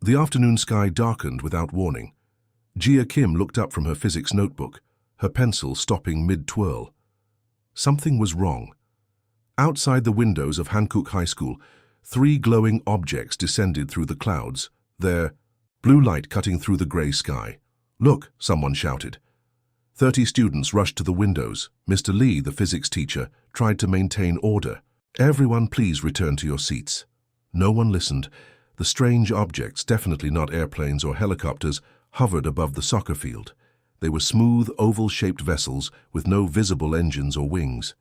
The afternoon sky darkened without warning. Jia Kim looked up from her physics notebook, her pencil stopping mid-twirl. Something was wrong. Outside the windows of Hankook High School, 3 glowing objects descended through the clouds, their blue light cutting through the grey sky. "Look," someone shouted. 30 students rushed to the windows. Mr. Lee, the physics teacher, tried to maintain order. "Everyone, please return to your seats." No one listened. The strange objects, definitely not airplanes or helicopters, hovered above the soccer field. They were smooth, oval-shaped vessels with no visible engines or wings.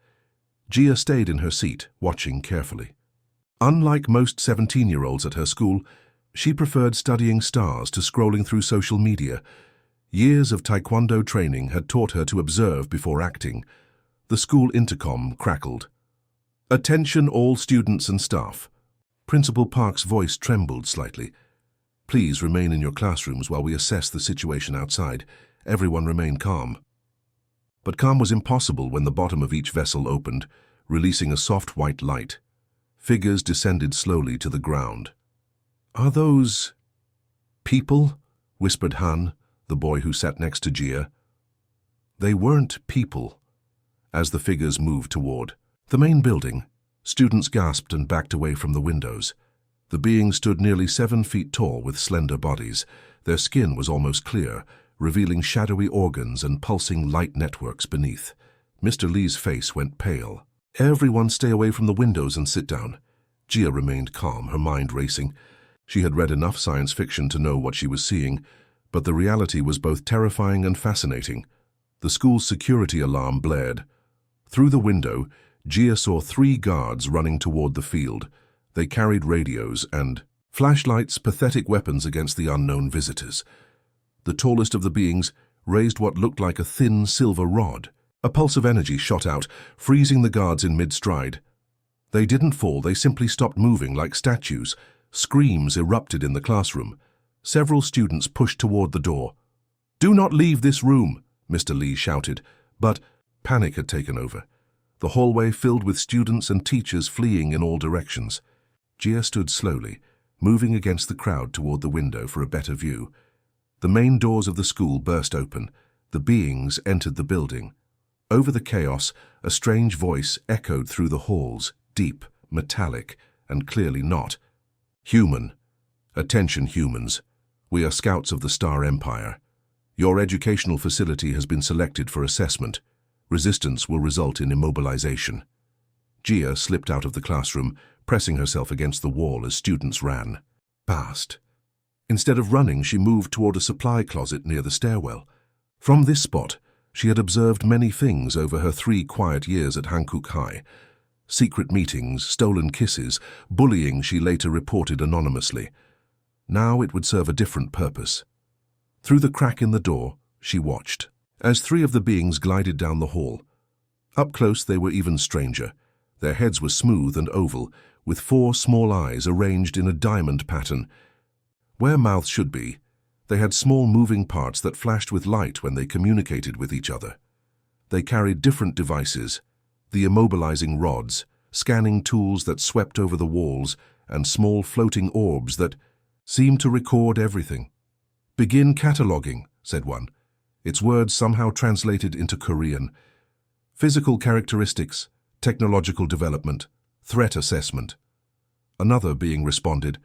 Jia stayed in her seat, watching carefully. Unlike most 17-year-olds at her school, she preferred studying stars to scrolling through social media. Years of taekwondo training had taught her to observe before acting. The school intercom crackled. "Attention all students and staff." Principal Park's voice trembled slightly. "Please remain in your classrooms while we assess the situation outside. Everyone remain calm." But calm was impossible when the bottom of each vessel opened, releasing a soft white light. Figures descended slowly to the ground. "Are those people?" whispered Han, the boy who sat next to Jia. They weren't people. As the figures moved toward the main building, students gasped and backed away from the windows. The beings stood nearly 7 feet tall with slender bodies. Their skin was almost clear, revealing shadowy organs and pulsing light networks beneath. Mr. Lee's face went pale. "Everyone stay away from the windows and sit down." Jia remained calm, her mind racing. She had read enough science fiction to know what she was seeing, but the reality was both terrifying and fascinating. The school's security alarm blared. Through the window, Jia saw 3 guards running toward the field. They carried radios and flashlights, pathetic weapons against the unknown visitors. The tallest of the beings raised what looked like a thin silver rod. A pulse of energy shot out, freezing the guards in mid-stride. They didn't fall, they simply stopped moving like statues. Screams erupted in the classroom. Several students pushed toward the door. "Do not leave this room," Mr. Lee shouted, but panic had taken over. The hallway filled with students and teachers fleeing in all directions. Jia stood slowly, moving against the crowd toward the window for a better view. The main doors of the school burst open. The beings entered the building. Over the chaos, a strange voice echoed through the halls, deep, metallic, and clearly not human. "Attention, humans. We are scouts of the Star Empire. Your educational facility has been selected for assessment. Resistance will result in immobilization." Jia slipped out of the classroom, pressing herself against the wall as students ran past. Instead of running, she moved toward a supply closet near the stairwell. From this spot, she had observed many things over her 3 quiet years at Hankook High. Secret meetings, stolen kisses, bullying she later reported anonymously. Now it would serve a different purpose. Through the crack in the door, she watched as 3 of the beings glided down the hall. Up close, they were even stranger. Their heads were smooth and oval, with 4 small eyes arranged in a diamond pattern. Where mouths should be, they had small moving parts that flashed with light when they communicated with each other. They carried different devices, the immobilizing rods, scanning tools that swept over the walls, and small floating orbs that seemed to record everything. "Begin cataloging," said one. Its words somehow translated into Korean. "Physical characteristics, technological development, threat assessment." Another being responded,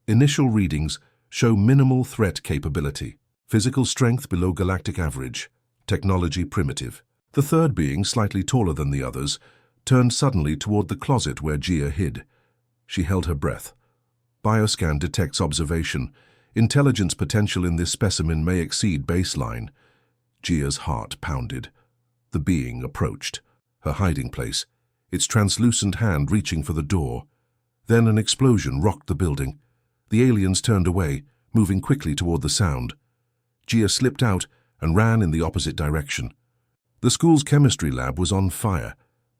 "Initial readings show minimal threat capability. Physical strength below galactic average. Technology primitive." The third being, slightly taller than the others, turned suddenly toward the closet where Jia hid. She held her breath. Bioscan detects observation. Intelligence potential in this specimen may exceed baseline. Jia's heart pounded. The being approached, her hiding place, its translucent hand reaching for the door. Then an explosion rocked the building. The aliens turned away, moving quickly toward the sound. Jia slipped out and ran in the opposite direction. The school's chemistry lab was on fire.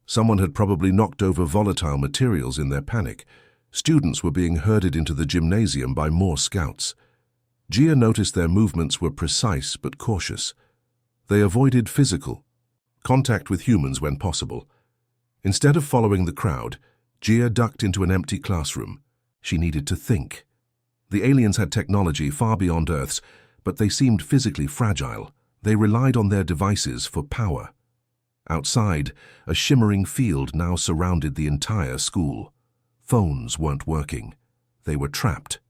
Someone had probably knocked over volatile materials in their panic. Students were being herded into the gymnasium by more scouts. Jia noticed their movements were precise but cautious. They avoided physical contact with humans when possible. Instead of following the crowd, Jia ducked into an empty classroom. She needed to think. The aliens had technology far beyond Earth's, but they seemed physically fragile. They relied on their devices for power. Outside, a shimmering field now surrounded the entire school. Phones weren't working. They were trapped.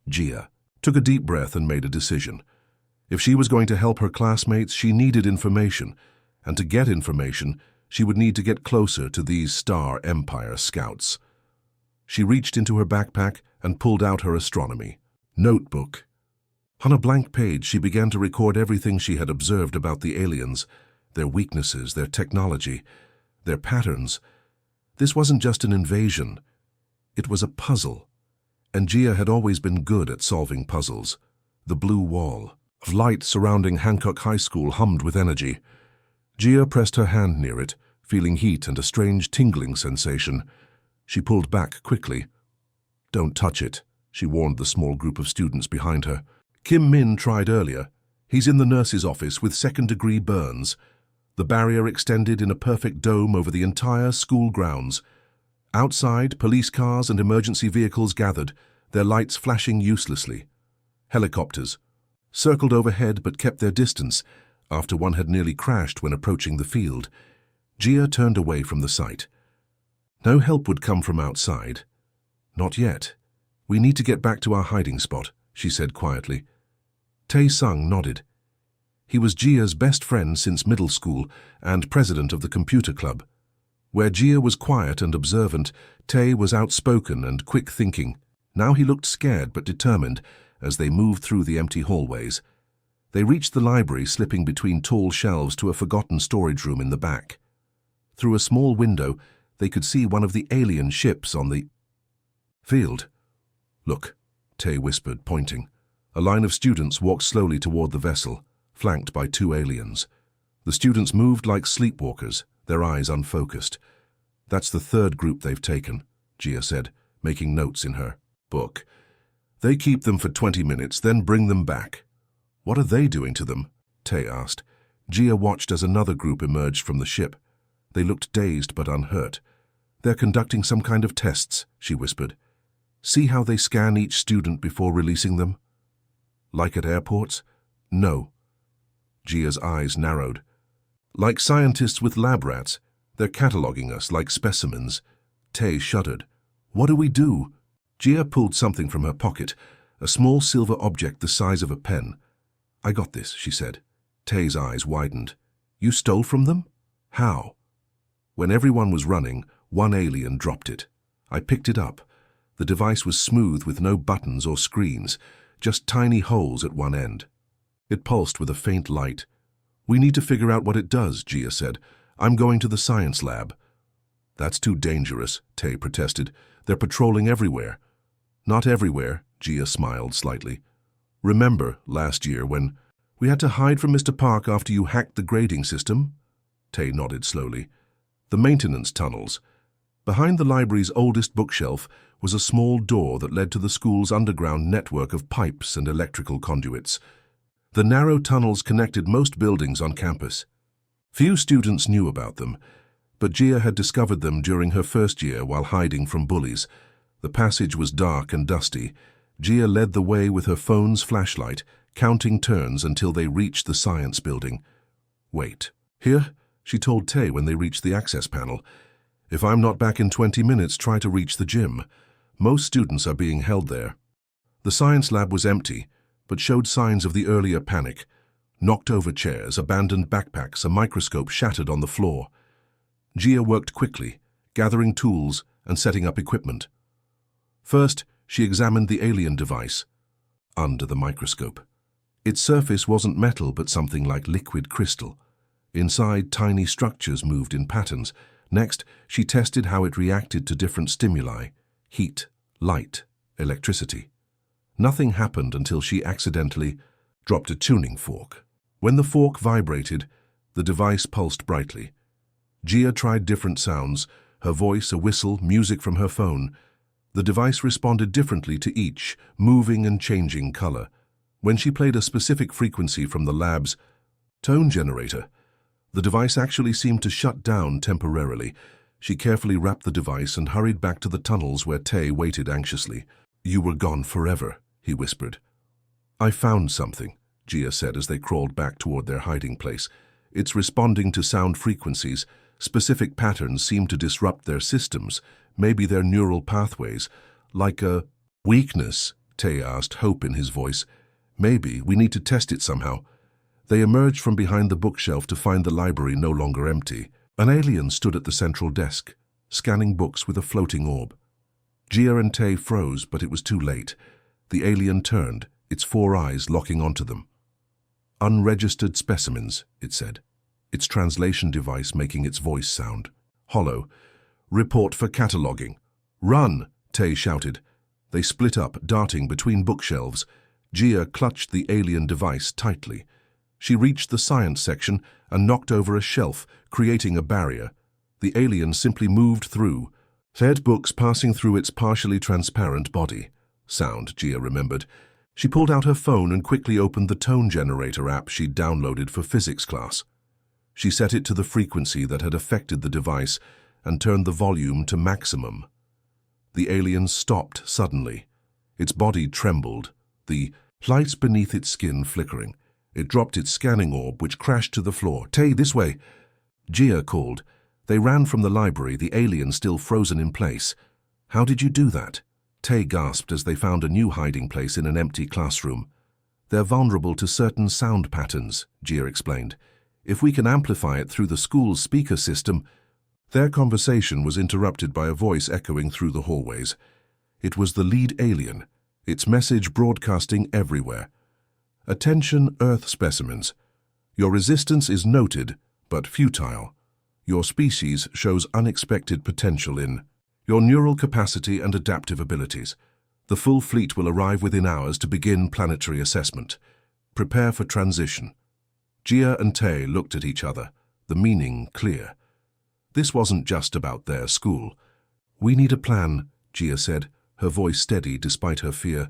Gia took a deep breath and made a decision. If she was going to help her classmates, she needed information, and to get information, she would need to get closer to these Star Empire scouts. She reached into her backpack and pulled out her astronomy notebook. On a blank page, she began to record everything she had observed about the aliens, their weaknesses, their technology, their patterns. This wasn't just an invasion. It was a puzzle. And Gia had always been good at solving puzzles. The blue wall of light surrounding Hancock High School hummed with energy. Gia pressed her hand near it, feeling heat and a strange tingling sensation. She pulled back quickly. "Don't touch it," she warned the small group of students behind her. Kim Min tried earlier. He's in the nurse's office with second-degree burns. The barrier extended in a perfect dome over the entire school grounds. Outside, police cars and emergency vehicles gathered, their lights flashing uselessly. Helicopters circled overhead but kept their distance after one had nearly crashed when approaching the field. Gia turned away from the site. No help would come from outside. "Not yet. We need to get back to our hiding spot," she said quietly. Tae-sung nodded. He was Gia's best friend since middle school and president of the computer club. Where Gia was quiet and observant, Tae was outspoken and quick-thinking. Now he looked scared but determined as they moved through the empty hallways. They reached the library, slipping between tall shelves to a forgotten storage room in the back. Through a small window, they could see one of the alien ships on the field. "Look," Tae whispered, pointing. A line of students walked slowly toward the vessel, flanked by 2 aliens. The students moved like sleepwalkers, their eyes unfocused. "That's the 3rd group they've taken," Gia said, making notes in her book. "They keep them for 20 minutes, then bring them back." "What are they doing to them?" Tae asked. Gia watched as another group emerged from the ship. They looked dazed but unhurt. "They're conducting some kind of tests," she whispered. "See how they scan each student before releasing them?" "Like at airports?" "No." Gia's eyes narrowed. "Like scientists with lab rats. They're cataloging us like specimens." Tae shuddered. "What do we do?" Gia pulled something from her pocket, a small silver object the size of a pen. "I got this," she said. Tae's eyes widened. "You stole from them? How?" "When everyone was running, one alien dropped it. I picked it up. The device was smooth with no buttons or screens, just tiny holes at one end. It pulsed with a faint light. "We need to figure out what it does," Gia said. "I'm going to the science lab." "That's too dangerous," Tae protested. "They're patrolling everywhere." "Not everywhere," Gia smiled slightly. "Remember last year when we had to hide from Mr. Park after you hacked the grading system?" Tae nodded slowly. "The maintenance tunnels. Behind the library's oldest bookshelf was a small door that led to the school's underground network of pipes and electrical conduits. The narrow tunnels connected most buildings on campus. Few students knew about them, but Gia had discovered them during her first year while hiding from bullies. The passage was dark and dusty. Gia led the way with her phone's flashlight, counting turns until they reached the science building. "Wait. Here?" she told Tae when they reached the access panel. "If I'm not back in 20 minutes, try to reach the gym. Most students are being held there." The science lab was empty, but showed signs of the earlier panic. Knocked over chairs, abandoned backpacks, a microscope shattered on the floor. Gia worked quickly, gathering tools and setting up equipment. First, she examined the alien device under the microscope. Its surface wasn't metal but something like liquid crystal. Inside, tiny structures moved in patterns. Next, she tested how it reacted to different stimuli: heat, light, electricity. Nothing happened until she accidentally dropped a tuning fork. When the fork vibrated, the device pulsed brightly. Gia tried different sounds, her voice, a whistle, music from her phone. The device responded differently to each, moving and changing color. When she played a specific frequency from the lab's tone generator, the device actually seemed to shut down temporarily. She carefully wrapped the device and hurried back to the tunnels where Tae waited anxiously. "You were gone forever," he whispered. I found something, Gia said as they crawled back toward their hiding place. It's responding to sound frequencies. Specific patterns seem to disrupt their systems, maybe their neural pathways. Like a weakness, Tay asked, hope in his voice. Maybe we need to test it somehow. They emerged from behind the bookshelf to find the library no longer empty. An alien stood at the central desk, scanning books with a floating orb. Gia and Tay froze, but it was too late. The alien turned, its 4 eyes locking onto them. Unregistered specimens, it said, its translation device making its voice sound hollow. Report for cataloging. Run, Tay shouted. They split up, darting between bookshelves. Gia clutched the alien device tightly. She reached the science section and knocked over a shelf, creating a barrier. The alien simply moved through, fed books passing through its partially transparent body. Sound, Gia remembered. She pulled out her phone and quickly opened the tone generator app she'd downloaded for physics class. She set it to the frequency that had affected the device and turned the volume to maximum. The alien stopped suddenly. Its body trembled, the lights beneath its skin flickering. It dropped its scanning orb, which crashed to the floor. Tay, this way! Gia called. They ran from the library, the alien still frozen in place. How did you do that? Tay gasped as they found a new hiding place in an empty classroom. They're vulnerable to certain sound patterns, Gia explained. If we can amplify it through the school's speaker system. Their conversation was interrupted by a voice echoing through the hallways. It was the lead alien, its message broadcasting everywhere. Attention, Earth specimens. Your resistance is noted, but futile. Your species shows unexpected potential in your neural capacity and adaptive abilities. The full fleet will arrive within hours to begin planetary assessment. Prepare for transition. Gia and Tay looked at each other, the meaning clear. This wasn't just about their school. We need a plan, Gia said, her voice steady despite her fear.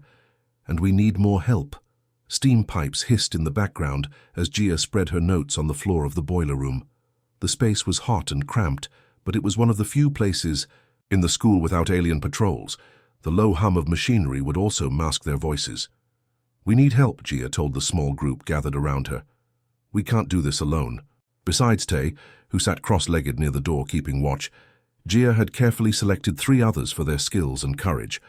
And we need more help. Steam pipes hissed in the background as Gia spread her notes on the floor of the boiler room. The space was hot and cramped, but it was one of the few places in the school without alien patrols. The low hum of machinery would also mask their voices. We need help, Gia told the small group gathered around her. We can't do this alone. Besides Tay, who sat cross-legged near the door keeping watch, Gia had carefully selected 3 others for their skills and courage.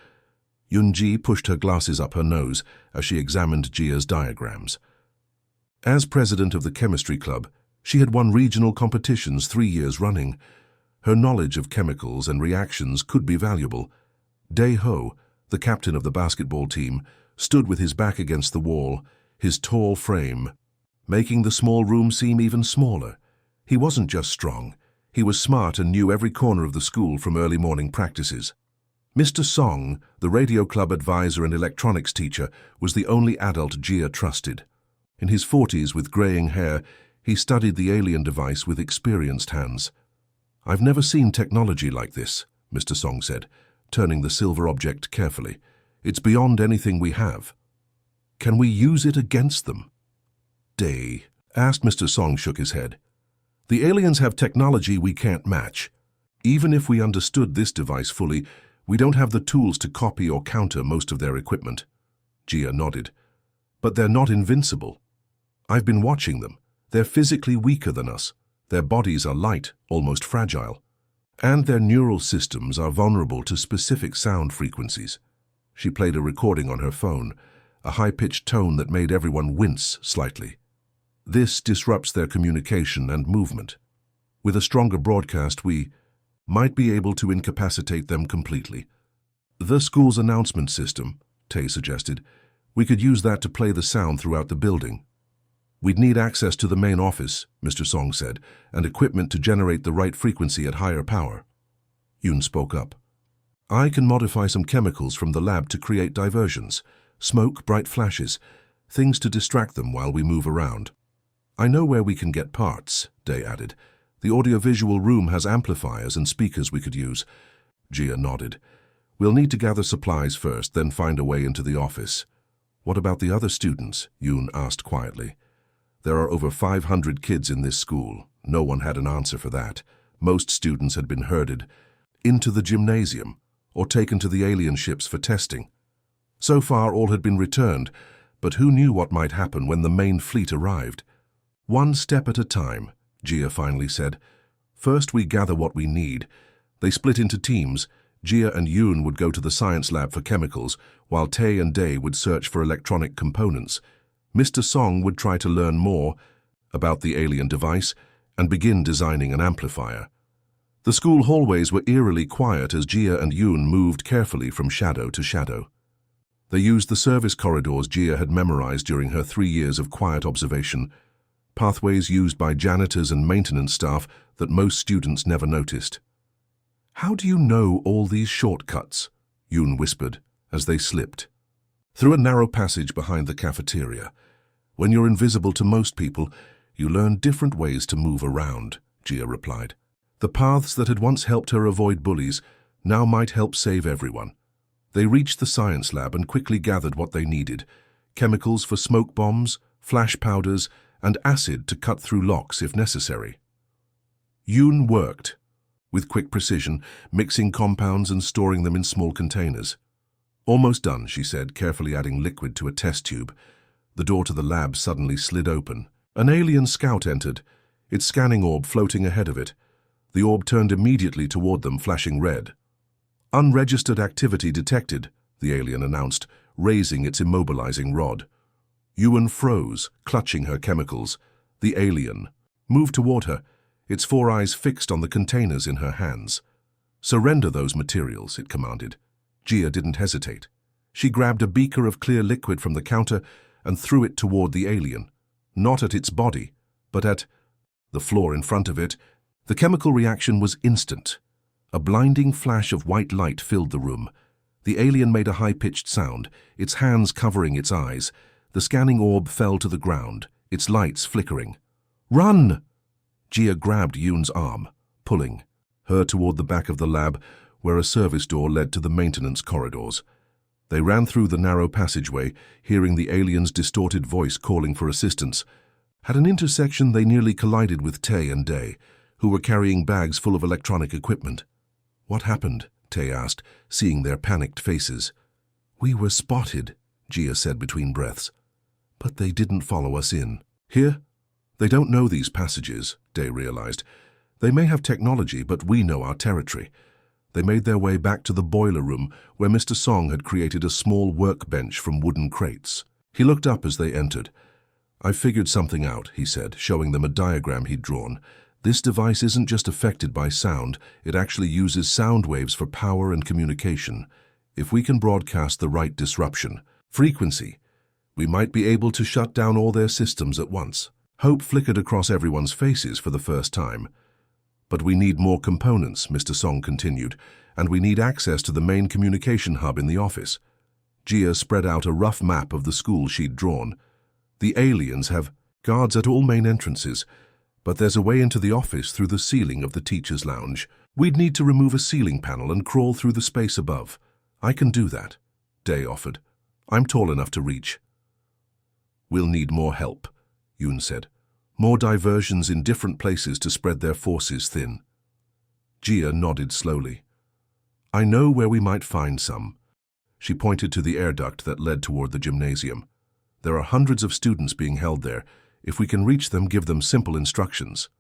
Yunji pushed her glasses up her nose as she examined Gia's diagrams. As president of the chemistry club, she had won regional competitions 3 years running. Her knowledge of chemicals and reactions could be valuable. Dae-ho, the captain of the basketball team, stood with his back against the wall, his tall frame making the small room seem even smaller. He wasn't just strong. He was smart and knew every corner of the school from early morning practices. Mr. Song, the radio club advisor and electronics teacher, was the only adult Gia trusted. In his 40s with graying hair, he studied the alien device with experienced hands. I've never seen technology like this, Mr. Song said, turning the silver object carefully. It's beyond anything we have. Can we use it against them? Day asked. Mr. Song shook his head. The aliens have technology we can't match. Even if we understood this device fully, we don't have the tools to copy or counter most of their equipment. Gia nodded. But they're not invincible. I've been watching them. They're physically weaker than us. Their bodies are light, almost fragile. And their neural systems are vulnerable to specific sound frequencies. She played a recording on her phone, a high-pitched tone that made everyone wince slightly. This disrupts their communication and movement. With a stronger broadcast, we might be able to incapacitate them completely. The school's announcement system, Tay suggested. We could use that to play the sound throughout the building. We'd need access to the main office, Mr. Song said, and equipment to generate the right frequency at higher power. Yoon spoke up. I can modify some chemicals from the lab to create diversions. Smoke, bright flashes, things to distract them while we move around. I know where we can get parts, Day added. The audiovisual room has amplifiers and speakers we could use. Gia nodded. We'll need to gather supplies first, then find a way into the office. What about the other students? Yoon asked quietly. There are over 500 kids in this school. No one had an answer for that. Most students had been herded into the gymnasium or taken to the alien ships for testing. So far all had been returned, but who knew what might happen when the main fleet arrived? "One step at a time," Gia finally said. "First we gather what we need." They split into teams. Gia and Yoon would go to the science lab for chemicals, while Tae and Dae would search for electronic components. Mr. Song would try to learn more about the alien device and begin designing an amplifier. The school hallways were eerily quiet as Gia and Yoon moved carefully from shadow to shadow. They used the service corridors Gia had memorized during her 3 years of quiet observation, pathways used by janitors and maintenance staff that most students never noticed. "How do you know all these shortcuts?" Yoon whispered as they slipped. "Through a narrow passage behind the cafeteria. When you're invisible to most people, you learn different ways to move around," Gia replied. The paths that had once helped her avoid bullies now might help save everyone. They reached the science lab and quickly gathered what they needed: chemicals for smoke bombs, flash powders, and acid to cut through locks if necessary. Yoon worked with quick precision, mixing compounds and storing them in small containers. "Almost done," she said, carefully adding liquid to a test tube. The door to the lab suddenly slid open. An alien scout entered, its scanning orb floating ahead of it. The orb turned immediately toward them, flashing red. "Unregistered activity detected," the alien announced, raising its immobilizing rod. Yuan froze, clutching her chemicals. The alien moved toward her, its 4 eyes fixed on the containers in her hands. "Surrender those materials," it commanded. Gia didn't hesitate. She grabbed a beaker of clear liquid from the counter and threw it toward the alien, not at its body, but at the floor in front of it. The chemical reaction was instant. A blinding flash of white light filled the room. The alien made a high-pitched sound, its hands covering its eyes. The scanning orb fell to the ground, its lights flickering. "Run!" Gia grabbed Yoon's arm, pulling her toward the back of the lab, where a service door led to the maintenance corridors. They ran through the narrow passageway, hearing the alien's distorted voice calling for assistance. At an intersection, they nearly collided with Tae and Dae, who were carrying bags full of electronic equipment. "What happened?" Tae asked, seeing their panicked faces. "We were spotted," Gia said between breaths. "But they didn't follow us in." "Here? They don't know these passages," Dae realized. "They may have technology, but we know our territory." They made their way back to the boiler room, where Mr. Song had created a small workbench from wooden crates. He looked up as they entered. "I figured something out," he said, showing them a diagram he'd drawn. "This device isn't just affected by sound, it actually uses sound waves for power and communication. If we can broadcast the right disruption, frequency, we might be able to shut down all their systems at once." Hope flickered across everyone's faces for the first time. "But we need more components," Mr. Song continued, "and we need access to the main communication hub in the office." Gia spread out a rough map of the school she'd drawn. "The aliens have guards at all main entrances, but there's a way into the office through the ceiling of the teacher's lounge. We'd need to remove a ceiling panel and crawl through the space above." "I can do that," Dae offered. "I'm tall enough to reach." "We'll need more help," Yoon said. "More diversions in different places to spread their forces thin." Gia nodded slowly. "I know where we might find some." She pointed to the air duct that led toward the gymnasium. "There are hundreds of students being held there. If we can reach them, give them simple instructions."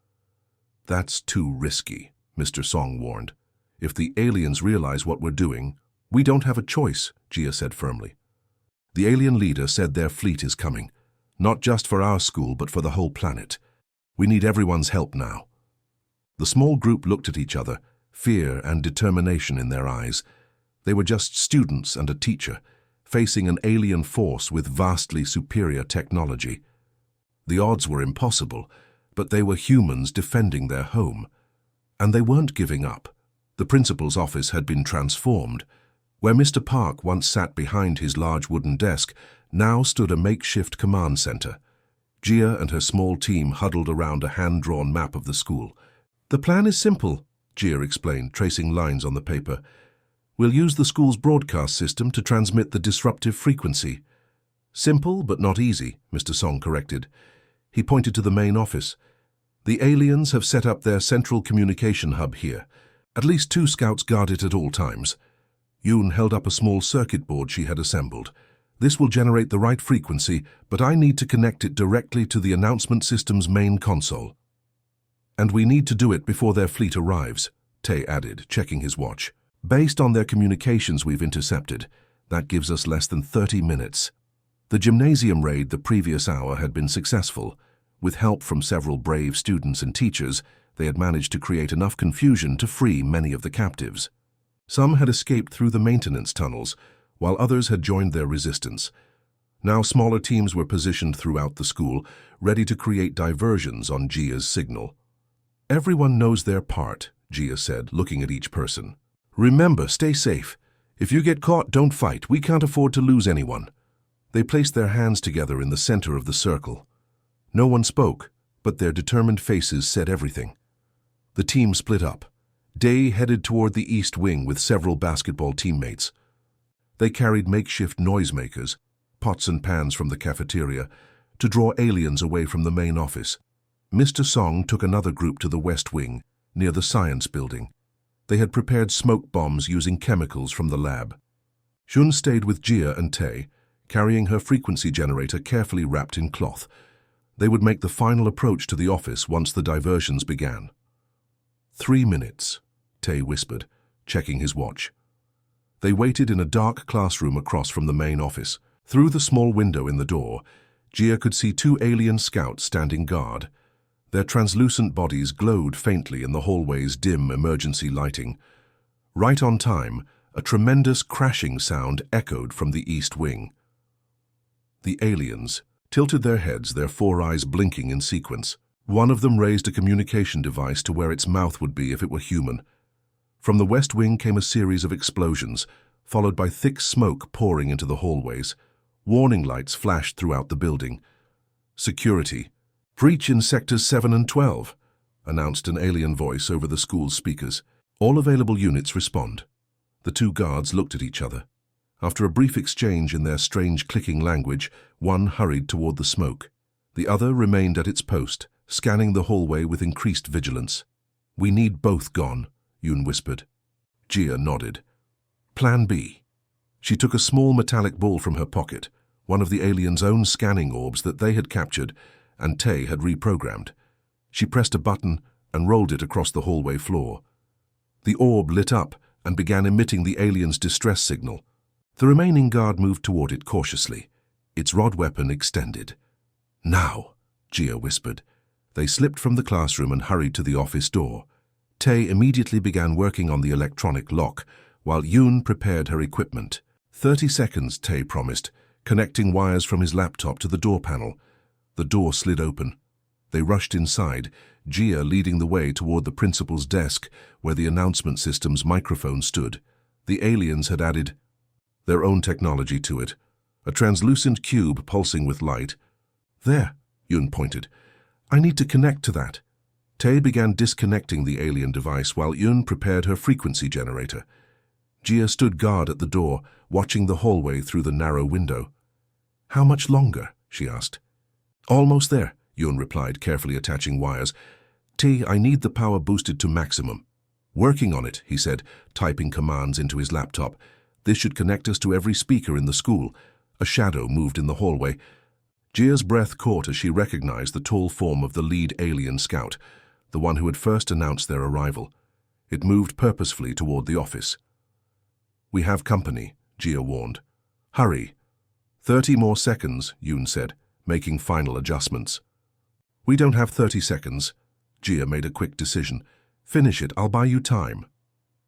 "That's too risky," Mr. Song warned. "If the aliens realize what we're doing, we don't have a choice," Gia said firmly. "The alien leader said their fleet is coming. Not just for our school, but for the whole planet. We need everyone's help now." The small group looked at each other, fear and determination in their eyes. They were just students and a teacher, facing an alien force with vastly superior technology. The odds were impossible, but they were humans defending their home. And they weren't giving up. The principal's office had been transformed. Where Mr. Park once sat behind his large wooden desk, now stood a makeshift command center. Gia and her small team huddled around a hand-drawn map of the school. "The plan is simple," Gia explained, tracing lines on the paper. "We'll use the school's broadcast system to transmit the disruptive frequency." "Simple, but not easy," Mr. Song corrected. He pointed to the main office. "The aliens have set up their central communication hub here. At least 2 scouts guard it at all times. Yoon held up a small circuit board she had assembled. This will generate the right frequency, but I need to connect it directly to the announcement system's main console. And we need to do it before their fleet arrives, Tae added, checking his watch. Based on their communications we've intercepted, that gives us less than 30 minutes. The gymnasium raid the previous hour had been successful. With help from several brave students and teachers, they had managed to create enough confusion to free many of the captives. Some had escaped through the maintenance tunnels, while others had joined their resistance. Now smaller teams were positioned throughout the school, ready to create diversions on Jia's signal. Everyone knows their part, Jia said, looking at each person. Remember, stay safe. If you get caught, don't fight. We can't afford to lose anyone. They placed their hands together in the center of the circle. No one spoke, but their determined faces said everything. The team split up. Dae headed toward the east wing with several basketball teammates. They carried makeshift noisemakers, pots and pans from the cafeteria, to draw aliens away from the main office. Mr. Song took another group to the west wing, near the science building. They had prepared smoke bombs using chemicals from the lab. Jun stayed with Jia and Tae, carrying her frequency generator carefully wrapped in cloth. They would make the final approach to the office once the diversions began. 3 minutes, Tae whispered, checking his watch. They waited in a dark classroom across from the main office. Through the small window in the door, Jia could see 2 alien scouts standing guard. Their translucent bodies glowed faintly in the hallway's dim emergency lighting. Right on time, a tremendous crashing sound echoed from the east wing. The aliens tilted their heads, their 4 eyes blinking in sequence. One of them raised a communication device to where its mouth would be if it were human. From the west wing came a series of explosions, followed by thick smoke pouring into the hallways. Warning lights flashed throughout the building. Security. Breach in Sectors 7 and 12, announced an alien voice over the school's speakers. All available units respond. The 2 guards looked at each other. After a brief exchange in their strange clicking language, one hurried toward the smoke. The other remained at its post, scanning the hallway with increased vigilance. We need both gone, Yoon whispered. Jia nodded. Plan B. She took a small metallic ball from her pocket, one of the aliens' own scanning orbs that they had captured and Tae had reprogrammed. She pressed a button and rolled it across the hallway floor. The orb lit up and began emitting the alien's distress signal. The remaining guard moved toward it cautiously, its rod weapon extended. Now, Jia whispered. They slipped from the classroom and hurried to the office door. Tae immediately began working on the electronic lock, while Yoon prepared her equipment. 30 seconds, Tae promised, connecting wires from his laptop to the door panel. The door slid open. They rushed inside, Jia leading the way toward the principal's desk, where the announcement system's microphone stood. The aliens had added their own technology to it, a translucent cube pulsing with light. There, Yoon pointed. I need to connect to that. Tae began disconnecting the alien device while Yoon prepared her frequency generator. Jia stood guard at the door, watching the hallway through the narrow window. How much longer? She asked. Almost there, Yoon replied, carefully attaching wires. Tae, I need the power boosted to maximum. Working on it, he said, typing commands into his laptop. This should connect us to every speaker in the school. A shadow moved in the hallway. Jia's breath caught as she recognized the tall form of the lead alien scout, the one who had first announced their arrival. It moved purposefully toward the office. We have company, Jia warned. Hurry. 30 more seconds, Yoon said, making final adjustments. We don't have 30 seconds. Jia made a quick decision. Finish it, I'll buy you time.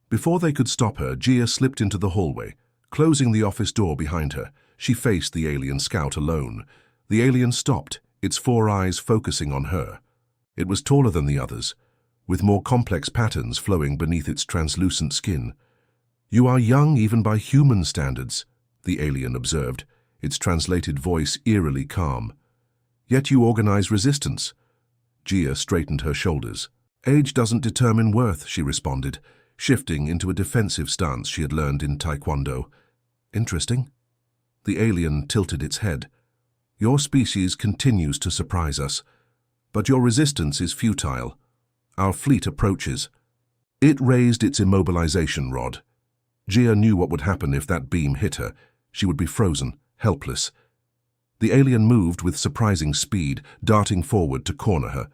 Before they could stop her, Jia slipped into the hallway. Closing the office door behind her, she faced the alien scout alone. The alien stopped, its 4 eyes focusing on her. It was taller than the others, with more complex patterns flowing beneath its translucent skin. You are young even by human standards, the alien observed, its translated voice eerily calm. Yet you organize resistance. Jia straightened her shoulders. Age doesn't determine worth, she responded, shifting into a defensive stance she had learned in Taekwondo. Interesting. The alien tilted its head. Your species continues to surprise us, but your resistance is futile. Our fleet approaches. It raised its immobilization rod. Gia knew what would happen if that beam hit her. She would be frozen, helpless. The alien moved with surprising speed, darting forward to corner her.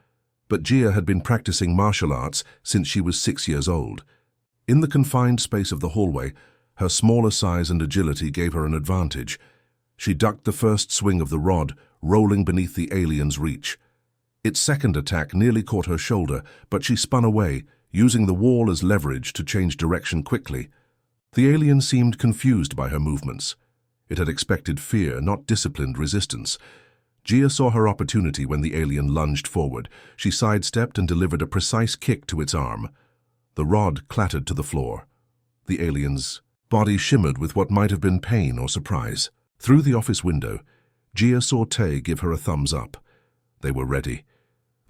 But Gia had been practicing martial arts since she was 6 years old. In the confined space of the hallway, her smaller size and agility gave her an advantage. She ducked the first swing of the rod, rolling beneath the alien's reach. Its second attack nearly caught her shoulder, but she spun away, using the wall as leverage to change direction quickly. The alien seemed confused by her movements. It had expected fear, not disciplined resistance. Gia saw her opportunity when the alien lunged forward. She sidestepped and delivered a precise kick to its arm. The rod clattered to the floor. The alien's body shimmered with what might have been pain or surprise. Through the office window, Gia saw Tay give her a thumbs up. They were ready.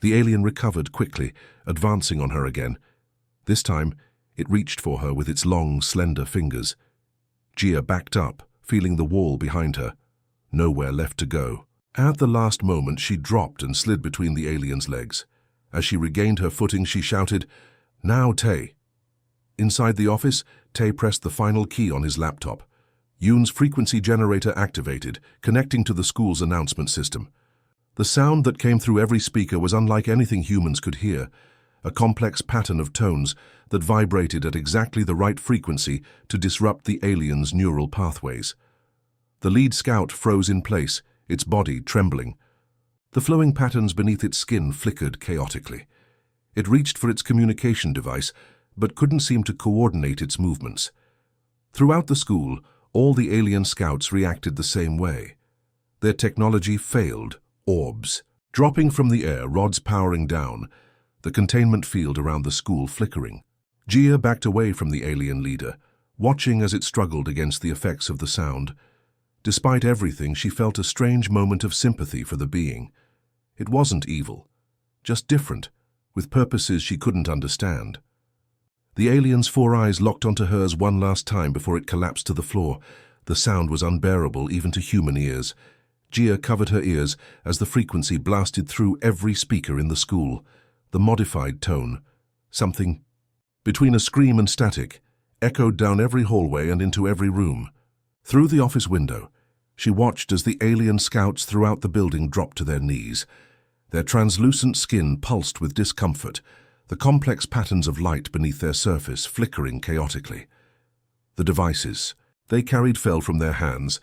The alien recovered quickly, advancing on her again. This time, it reached for her with its long, slender fingers. Gia backed up, feeling the wall behind her. Nowhere left to go. At the last moment, she dropped and slid between the alien's legs. As she regained her footing, she shouted, "Now, Tay." Inside the office, Tay pressed the final key on his laptop. Yoon's frequency generator activated, connecting to the school's announcement system. The sound that came through every speaker was unlike anything humans could hear, a complex pattern of tones that vibrated at exactly the right frequency to disrupt the alien's neural pathways. The lead scout froze in place, its body trembling. The flowing patterns beneath its skin flickered chaotically. It reached for its communication device, but couldn't seem to coordinate its movements. Throughout the school, all the alien scouts reacted the same way. Their technology failed, orbs. Dropping from the air, rods powering down, the containment field around the school flickering. Gia backed away from the alien leader, watching as it struggled against the effects of the sound. Despite everything, she felt a strange moment of sympathy for the being. It wasn't evil, just different, with purposes she couldn't understand. The alien's 4 eyes locked onto hers one last time before it collapsed to the floor. The sound was unbearable even to human ears. Gia covered her ears as the frequency blasted through every speaker in the school. The modified tone, something between a scream and static, echoed down every hallway and into every room. Through the office window, she watched as the alien scouts throughout the building dropped to their knees. Their translucent skin pulsed with discomfort, the complex patterns of light beneath their surface flickering chaotically. The devices they carried fell from their hands,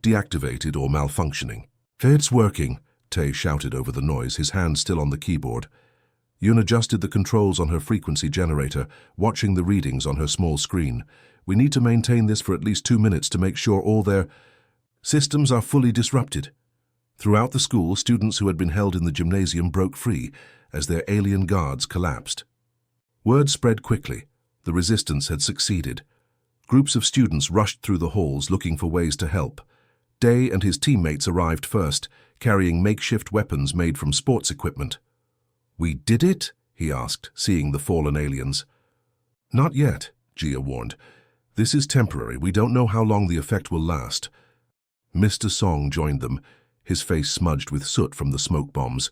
deactivated or malfunctioning. "It's working," Tay shouted over the noise, his hand still on the keyboard. Yoon adjusted the controls on her frequency generator, watching the readings on her small screen. "We need to maintain this for at least 2 minutes to make sure all their systems are fully disrupted." Throughout the school, students who had been held in the gymnasium broke free as their alien guards collapsed. Word spread quickly. The resistance had succeeded. Groups of students rushed through the halls looking for ways to help. Day and his teammates arrived first, carrying makeshift weapons made from sports equipment. "We did it?" he asked, seeing the fallen aliens. "Not yet," Gia warned. "This is temporary. We don't know how long the effect will last." Mr. Song joined them, his face smudged with soot from the smoke bombs.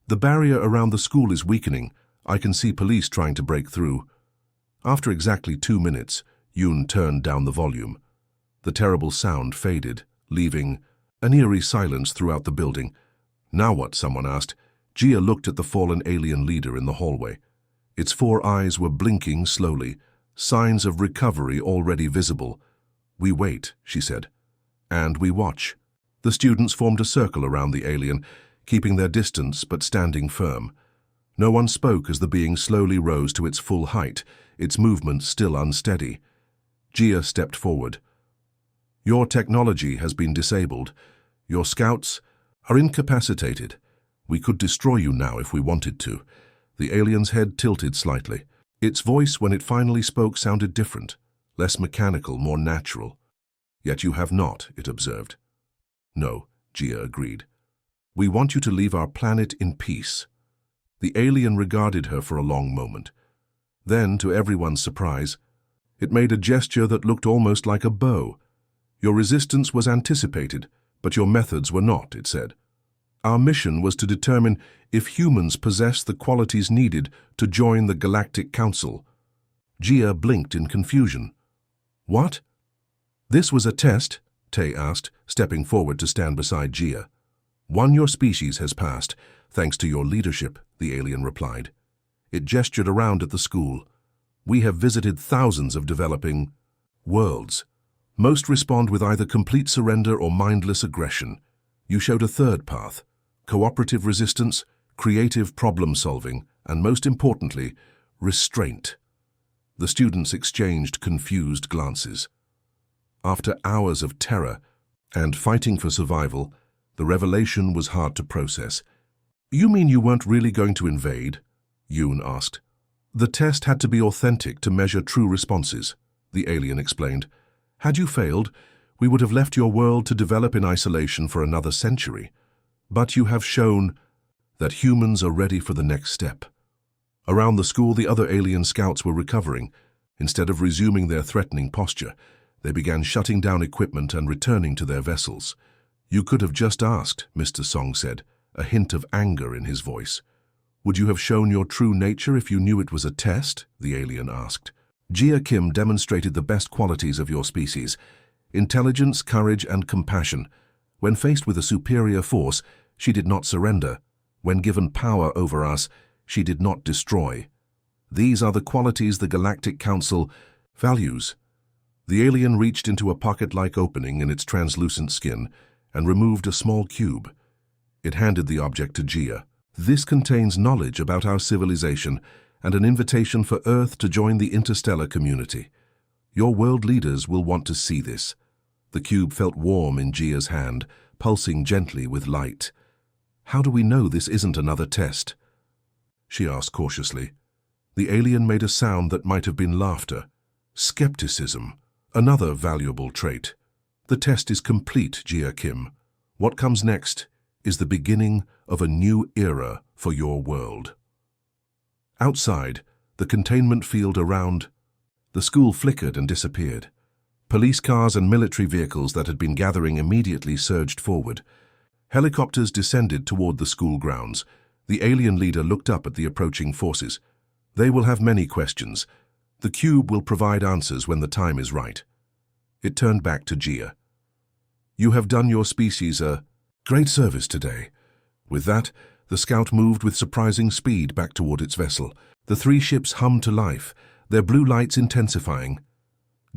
"The barrier around the school is weakening. I can see police trying to break through." After exactly 2 minutes, Yoon turned down the volume. The terrible sound faded, leaving an eerie silence throughout the building. "Now what?" someone asked. Gia looked at the fallen alien leader in the hallway. Its 4 eyes were blinking slowly, signs of recovery already visible. "We wait," she said. "And we watch." The students formed a circle around the alien, keeping their distance but standing firm. No one spoke as the being slowly rose to its full height, its movement still unsteady. Gia stepped forward. "Your technology has been disabled. Your scouts are incapacitated. We could destroy you now if we wanted to." The alien's head tilted slightly. Its voice, when it finally spoke, sounded different, less mechanical, more natural. "Yet you have not," it observed. "No," Gia agreed. "We want you to leave our planet in peace." The alien regarded her for a long moment. Then, to everyone's surprise, it made a gesture that looked almost like a bow. "Your resistance was anticipated, but your methods were not," it said. "Our mission was to determine if humans possess the qualities needed to join the Galactic Council." Gia blinked in confusion. What? This was a test? Tay asked, stepping forward to stand beside Gia. One your species has passed, thanks to your leadership, the alien replied. It gestured around at the school. We have visited thousands of developing worlds. Most respond with either complete surrender or mindless aggression. You showed a third path: cooperative resistance, creative problem-solving, and most importantly, restraint. The students exchanged confused glances. After hours of terror and fighting for survival, the revelation was hard to process. You mean you weren't really going to invade? Yoon asked. The test had to be authentic to measure true responses, the alien explained. Had you failed, we would have left your world to develop in isolation for another century. But you have shown that humans are ready for the next step. Around the school, the other alien scouts were recovering. Instead of resuming their threatening posture, they began shutting down equipment and returning to their vessels. You could have just asked, Mr. Song said, a hint of anger in his voice. Would you have shown your true nature if you knew it was a test? The alien asked. Gia Kim demonstrated the best qualities of your species: intelligence, courage, and compassion. When faced with a superior force, she did not surrender. When given power over us, she did not destroy. These are the qualities the Galactic Council values. The alien reached into a pocket-like opening in its translucent skin and removed a small cube. It handed the object to Gia. This contains knowledge about our civilization and an invitation for Earth to join the interstellar community. Your world leaders will want to see this. The cube felt warm in Gia's hand, pulsing gently with light. How do we know this isn't another test? She asked cautiously. The alien made a sound that might have been laughter. Skepticism, another valuable trait. The test is complete, Gia Kim. What comes next is the beginning of a new era for your world. Outside, the containment field around the school flickered and disappeared. Police cars and military vehicles that had been gathering immediately surged forward. Helicopters descended toward the school grounds. The alien leader looked up at the approaching forces. They will have many questions. The cube will provide answers when the time is right. It turned back to Gia. You have done your species a great service today. With that, the scout moved with surprising speed back toward its vessel. The three ships hummed to life, their blue lights intensifying.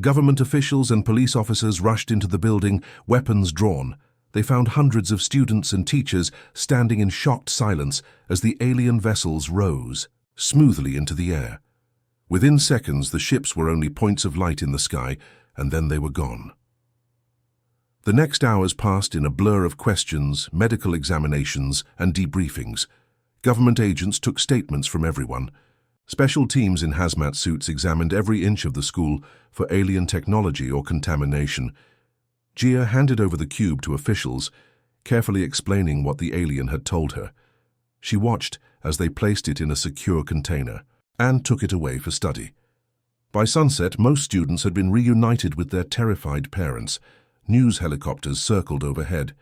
Government officials and police officers rushed into the building, weapons drawn. They found hundreds of students and teachers standing in shocked silence as the alien vessels rose smoothly into the air. Within seconds, the ships were only points of light in the sky, and then they were gone. The next hours passed in a blur of questions, medical examinations, and debriefings. Government agents took statements from everyone. Special teams in hazmat suits examined every inch of the school for alien technology or contamination. Gia handed over the cube to officials, carefully explaining what the alien had told her. She watched as they placed it in a secure container and took it away for study. By sunset, most students had been reunited with their terrified parents. News helicopters circled overhead.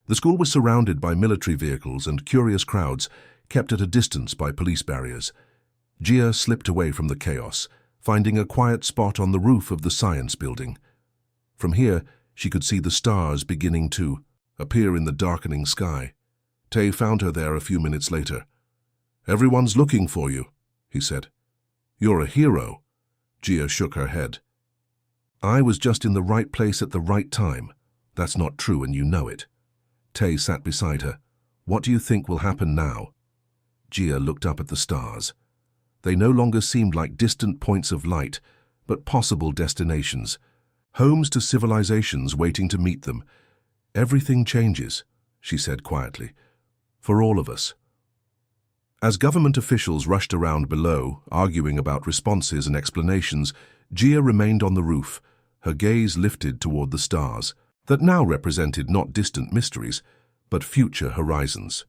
The school was surrounded by military vehicles and curious crowds, kept at a distance by police barriers. Gia slipped away from the chaos, finding a quiet spot on the roof of the science building. From here, she could see the stars beginning to appear in the darkening sky. Tay found her there a few minutes later. Everyone's looking for you, he said. You're a hero. Gia shook her head. I was just in the right place at the right time. That's not true, and you know it. Tay sat beside her. What do you think will happen now? Gia looked up at the stars. They no longer seemed like distant points of light, but possible destinations. Homes to civilizations waiting to meet them. Everything changes, she said quietly. For all of us. As government officials rushed around below, arguing about responses and explanations, Gia remained on the roof, her gaze lifted toward the stars, that now represented not distant mysteries, but future horizons.